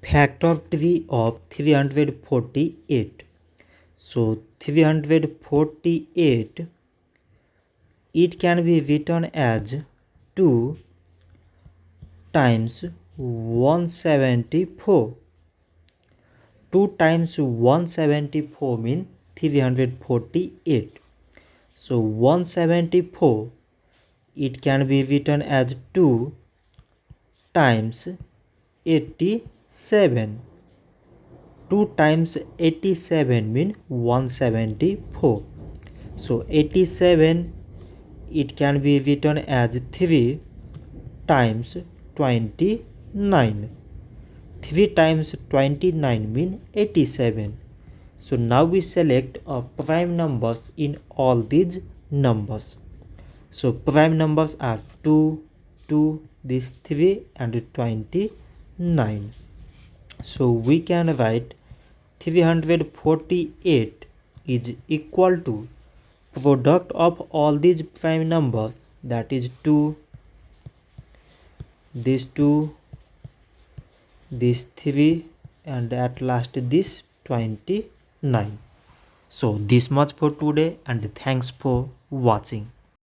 factory of 348. So 348, it can be written as 2 times 174. 2 times 174 means 348. So 174, it can be written as 2 times 87. 2 times 87 means 174. So 87, it can be written as 3 times 29. 3 times 29 means 87. So now we select prime numbers in all these numbers. So prime numbers are 2, 2, this 3 and 29. So we can write 348 is equal to product of all these prime numbers, that is 2, this 2, this 3, and at last this 29. So this much for today, and thanks for watching.